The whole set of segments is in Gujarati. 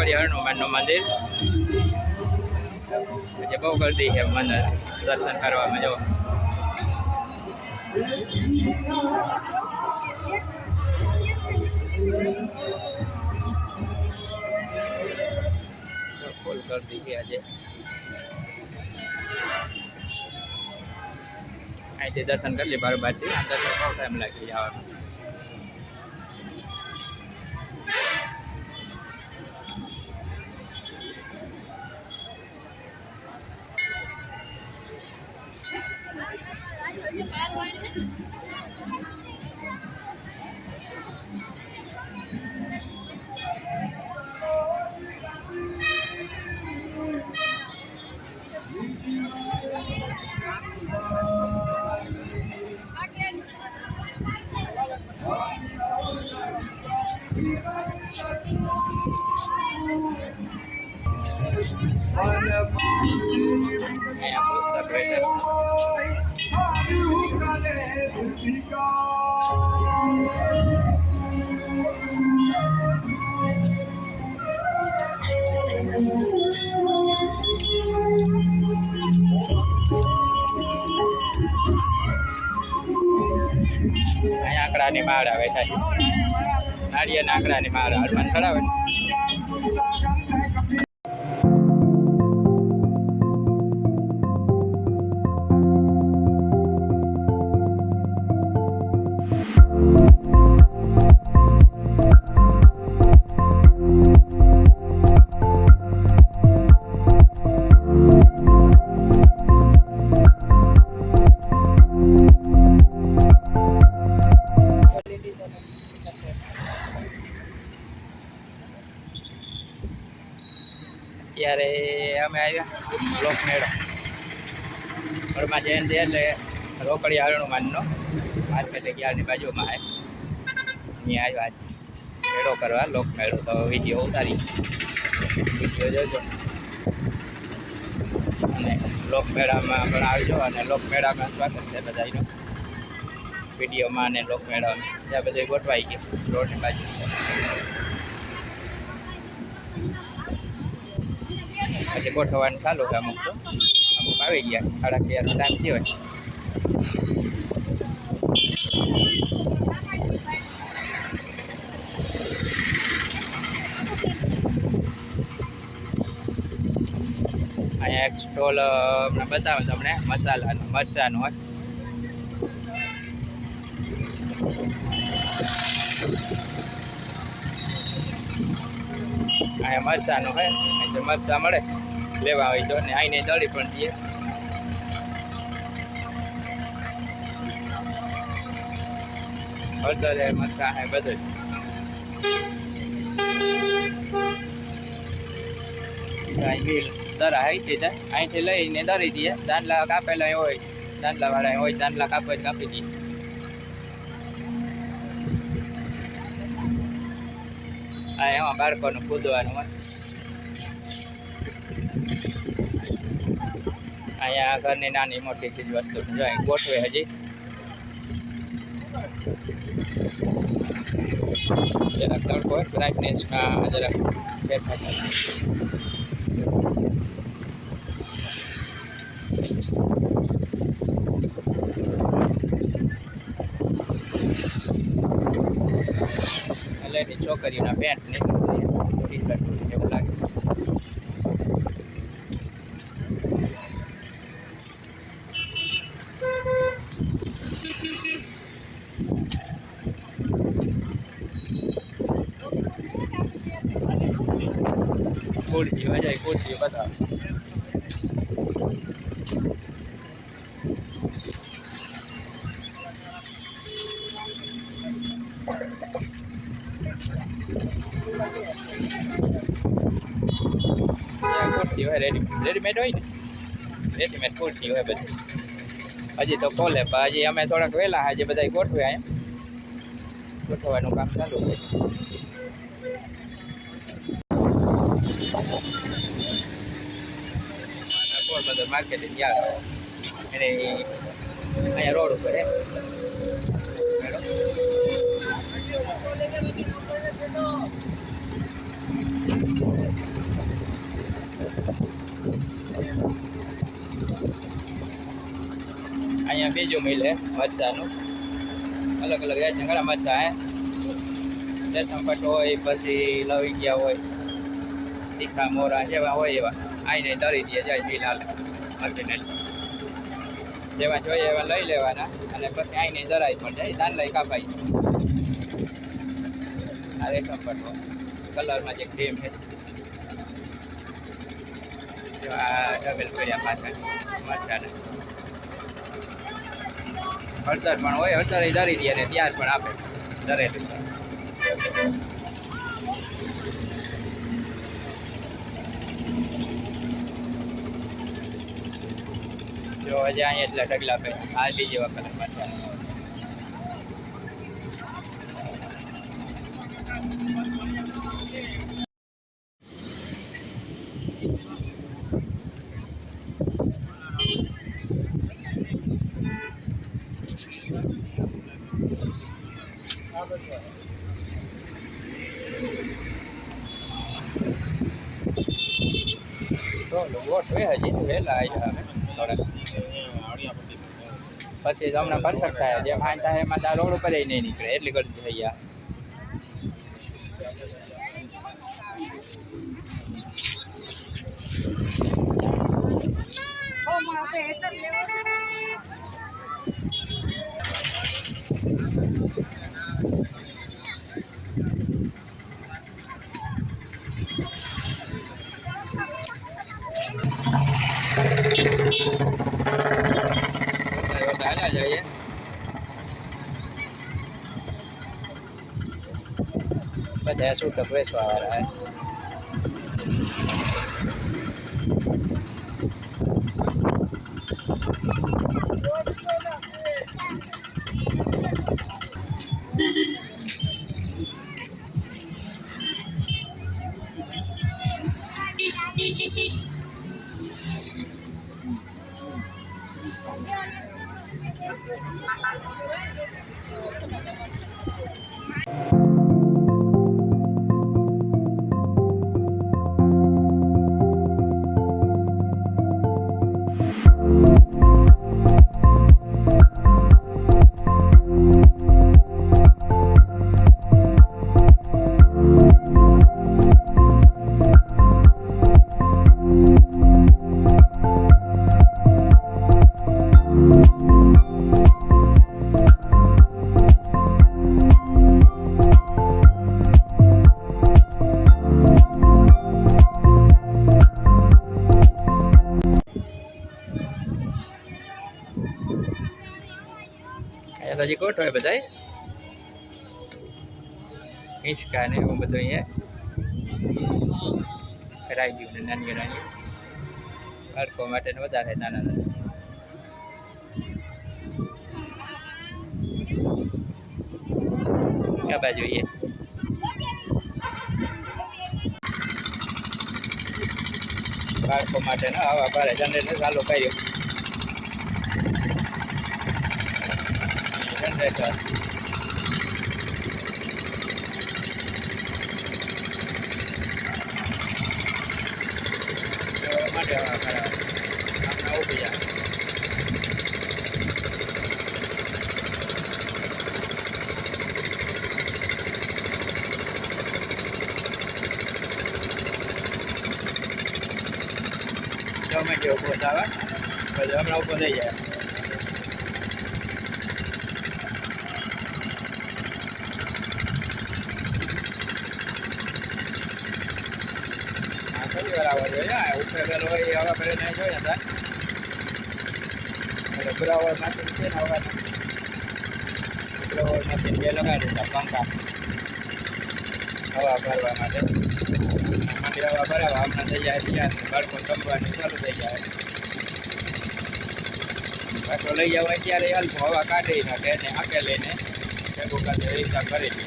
રોકડિયા હનુમાનનું મંદિર જે બહુ ગરદી છે મંદિર દર્શન કરવામાં. જો ફૂલ ગરદી છે આજે. અહીંથી દર્શન કરી લે બરોબરથી. દર્શન બહુ ટાઈમ લાગી જવાનો. આંકડાની માળ આવે છે. નાળિયેર આંકડાની માળ હનુમાન ચડાવે. ત્યારે અમે આવ્યા લોકમેળો. ઘરમાં જઈને એટલે રોકડિયા હનુમાનનો માર્કેટ ગયાની બાજુમાં આવે. અહીંયા આવ્યા મેળો કરવા લોકમેળો. તો વિડીયો ઉતારી વિડીયો જોજો અને લોકમેળામાં પણ આવજો. અને લોકમેળામાં સ્વાગત છે બધાનો વિડીયોમાં. અને લોકમેળામાં ત્યાં બધું ગોઠવાઈ ગયું રોડની બાજુ. પછી ગોઠવવાનું ચાલુ છે. અમુક તો અમુક આવી ગયા. 11:30નો ટાઈમ થયો. અહીંયા એક સ્ટોલ બતાવો તમને મસાલાનો મરચાંનો હોય. અહીંયા મરચાંનો હોય. અહીં મરચાં મળે લેવા હોય તો. ને અહીંને દળી પણ દઈએ. હળદર મરચાં હે બધું. અહીં દરા અહીંથી જાય. અહીંથી લઈને દરી દઈએ. દાંડલા કાપેલા હોય, દાંડલાવાળા હોય, દાંડલા કાપી દઈએ. આ એમાં બાળકોનું કૂદવાનું હોય. અહીંયા ઘરની નાની મોટી ચીજ વસ્તુ જો અહીં ગોઠવે. હજી જરાક તડકો હોય, બ્રાઇટનેસમાં જરાક ફેરફાર થાય. એટલે એની છોકરીઓના પેન્ટ ને ટી શર્ટ એવું લાગે. ખુરશીઓ જાય, ખુરશીઓ બતાવો. ખુરશી હોય રેડીમેડ હોય ને, રેડીમેડ ખુરશી હોય બધી. હજી તો ખોલે પણ હજી અમે થોડાક વહેલા હજી બધા ગોઠવે. અહીંયા ગોઠવવાનું કામ ચાલુ છે. પોરબંદર માર્કેટ યાદ એને અહીંયા રોડ ઉપર હે મેડમ. અહીંયા બીજું મિલે મરચાનું, અલગ અલગ જાતના ઘણા મરચા હે, રેશમ પટ્ટો હોય, પછી લવિંગિયા હોય, તીખા મોરા જેવા હોય એવા આઈને તરી દે જાય બિલ હાલે મરચીને, જેવા જોઈએ એવા લઈ લેવાના અને પછી આઈને દરાઈ પણ જાય, દાન લઈ કાપાઈ. આ રેશમ પટ્ટો કલરમાં જે ક્રીમ છે, આ ડબલ પડ્યા પાછળ મરચાને. હળદર પણ હોય, હળદર દરી દે ને ત્યાર પણ આપે દરેલું. જો હજી અહીંયા એટલા ઢગલા પે આ બીજી વખત મરચા. તો લોટ હોય હજી વહેલા આવ્યા અમે થોડાક, પછી તમને પરસક થાય જેમ હાઈ થાય એમાં ત્યાં રોડ ઉપર નહીં નીકળે એટલી ગરદી થઈ ગયા. જઈએ બધા છૂટક વેચવા વાળા. હજી કોટ હોય બધા હિંચકા ને એવું બધું અહીંયા કરાવી ગયું ને નાની નાની બાળકો માટે વધારે નાના નાના. ક્યાં બાજુ બાળકો માટે ને આવા ભારે જનરેટર ચાલુ કર્યું. જનરેટર માટે ઉભી જાય. ગમે તે ઉભો આવે પછી હમણાં ઉભો થઈ જાય. બરાબર જોઈએ ઉપરેલો હોય હવા પહેલે નહીં જોઈએ હતા એટલે બરાબર માંથી છે ને હવા બરાબર માંથી બે લગાડી દીધા પંખા હવા ભરવા માટે. માંથી હવા ભરાવા હમણાં થઈ જાય ત્યાં બાળકો રમવાની ચાલુ થઈ જાય. પાછો લઈ જવાય ત્યારે હલકો હવા કાઢી નાખે અને આંકે લઈને ભેગું કાઢે હિસાબ કરી દે.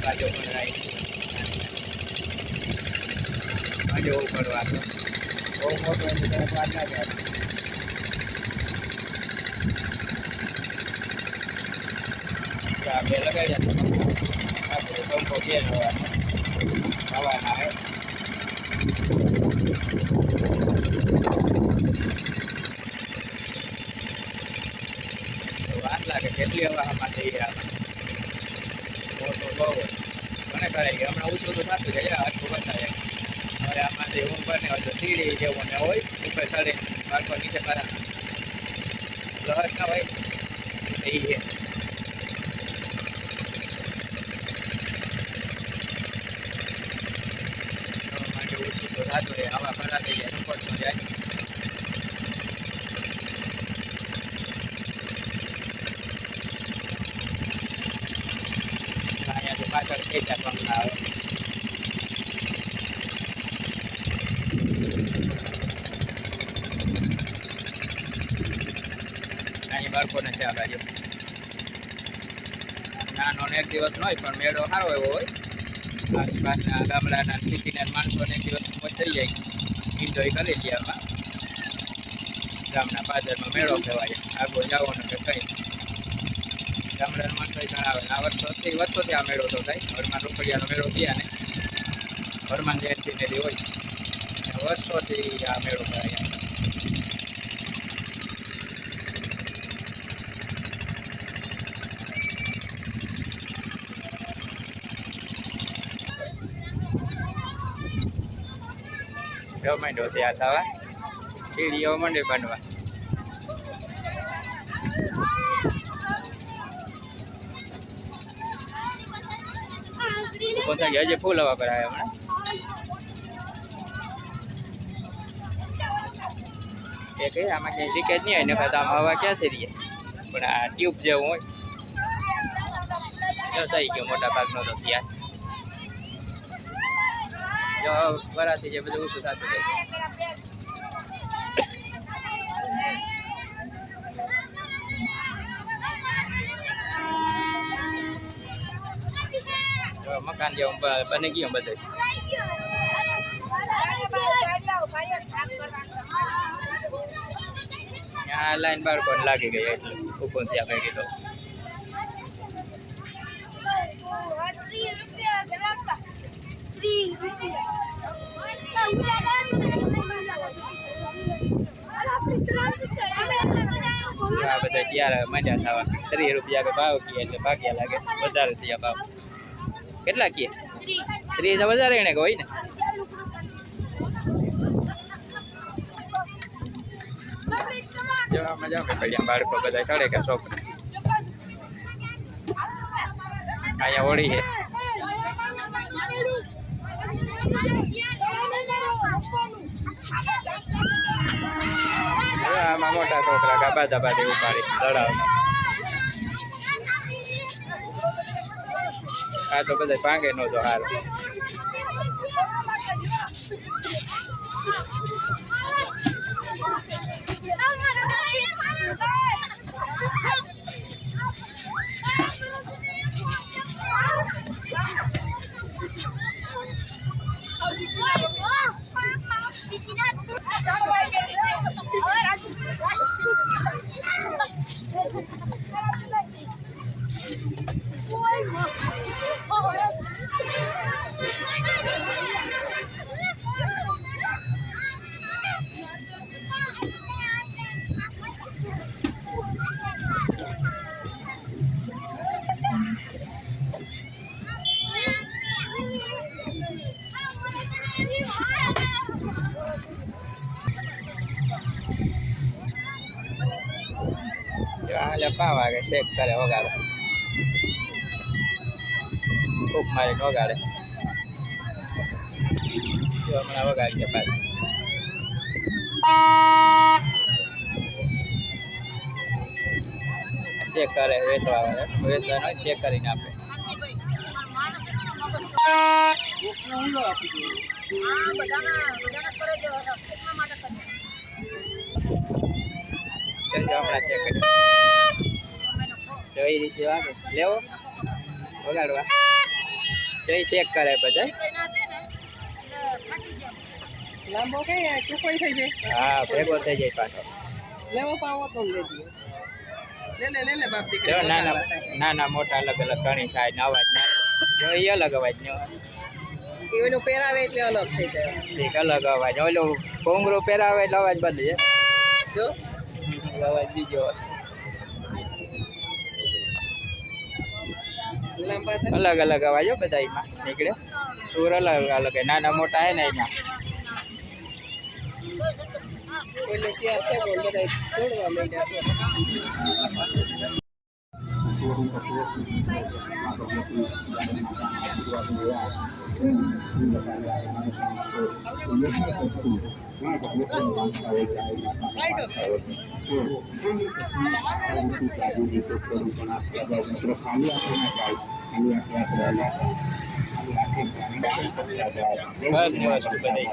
બાજુ પણ રાઈ બાજુ કરવાનું બહુ મોટો એની તરફ વાત ના જાય. બે લગાવી જાય આપણે પંખો તેલ હવાના હે વાત લાગે કેટલી હવામાં થઈ રહ્યા મોટો બહુ મને કરાઈ ગયા હમણાં ઓછું તો થતું જાય આટલું બતાવે હવે આમાંથી હું બને હોય તો સીડી જેવું ને હોય ઉપર ચડી બાળકો નીચે પાછા લહર ના હોય એ છે માટે ઓછું તો થતું રહે હવા ભરા થઈ જાય ઉપરમાં જાય અહીંયા તો પાછળ ખેંચા પંખા આવે અહીં બાળકોને છે આ બાજુ નાનો એક દિવસ ન હોય પણ મેળો સારો એવો હોય આસપાસના ગામડાના સિટીના માણસોને એક દિવસ મોજ થઈ જાય એન્જોય કરી લે આમાં ગામના પાદરમાં મેળો કહેવાય આગળ જવાનું કે કંઈ ગામડાના માણસો ઘણા આવે આ વર્ષોથી આ મેળો તો થાય હરમાન રોકડિયાનો મેળો ગયા ને હરમાન જયંતિને હોય વર્ષોથી આ મેળો કરાય માંડો ત્યાં થવા સીડીઓ મંડે બનવા પોતાની હજી ફૂલ હવા પર આવ્યા હમણાં એ કઈ આમાં ક્યાંય લીકેજ નહીં હોય ને આમ હવા ક્યાંથી રહીએ પણ આ ટ્યુબ જેવું હોય થઈ ગયો મોટા ભાગનો તો ત્યાં જો વરાથી જે બધું ઓછું થતું જાય મકાન જેવું બની ગયું બધું આ લાઈન બાળકોને લાગી ગઈ એટલે ઉપર ત્યાં મેં કીધું આ બધા ત્યારે મજા થવા 30 રૂપિયા ભાવ કીએ એટલે ભાગ્યા લાગે વધારે થયા ભાવ કેટલા કીએ 30 વધારે એને હોય ને જવા મજા પડ્યા બાળકો બધા ચડે કે છોકરા અહીંયા હોળી છે આમાં મોટા છોકરા ગાબા દબાથી ઉપાડી લડાવ આ તો બધા ભાંગે નો તો હાર પાવા કે શેક કરે વગાડે ખૂબ મારી વગાડે હમણાં વગાડી છે પાછું ચેક કરે વેચવા વેચવાનો ચેક કરીને આપે હમણાં ચેક કરી એ રીતે વાગે લેવો વગાડવા જઈ ચેક કરે બધા લાંબો કે ટૂંકોય થઈ જાય હા ભેગો થઈ જાય પાછો લેવો પાવો તો લે લે બાપ દીકરી નાના મોટા અલગ અલગ ઘણી સાઈડ અવાજ ના જો એ અલગ અવાજ નો એ ઓલું પહેરાવે એટલે અલગ થઈ જાય એક અલગ અવાજ ઓલો ઘોંઘરો પહેરાવે એટલે અવાજ બદલે જો અવાજ બીજો લાંબા થાય અલગ અલગ અવાજ હો બધા એમાં નીકળે સુર અલગ અલગ નાના મોટા હે ને એના ઓલું તૈયાર છે બોલ બધા દોડવા માંડ્યા છે બસ દિવસ બધા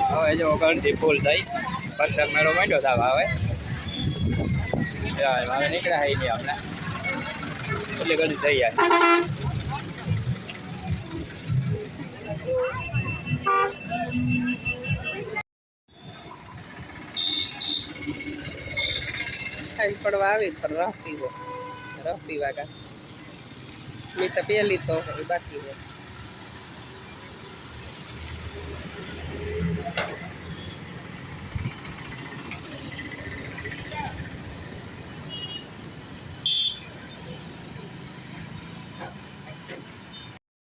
હવે જો ગણતી ફૂલ થઈ વરસાદ મેળો માંડ્યો થવા હવે હવે નીકળ્યા હઈ નહીં હમણાં એટલે ઘણી થઈ જાય ખાઈ પડવા આવી પણ રફ પીવા કા મેં તો પહેલી તો એ બાકી હોય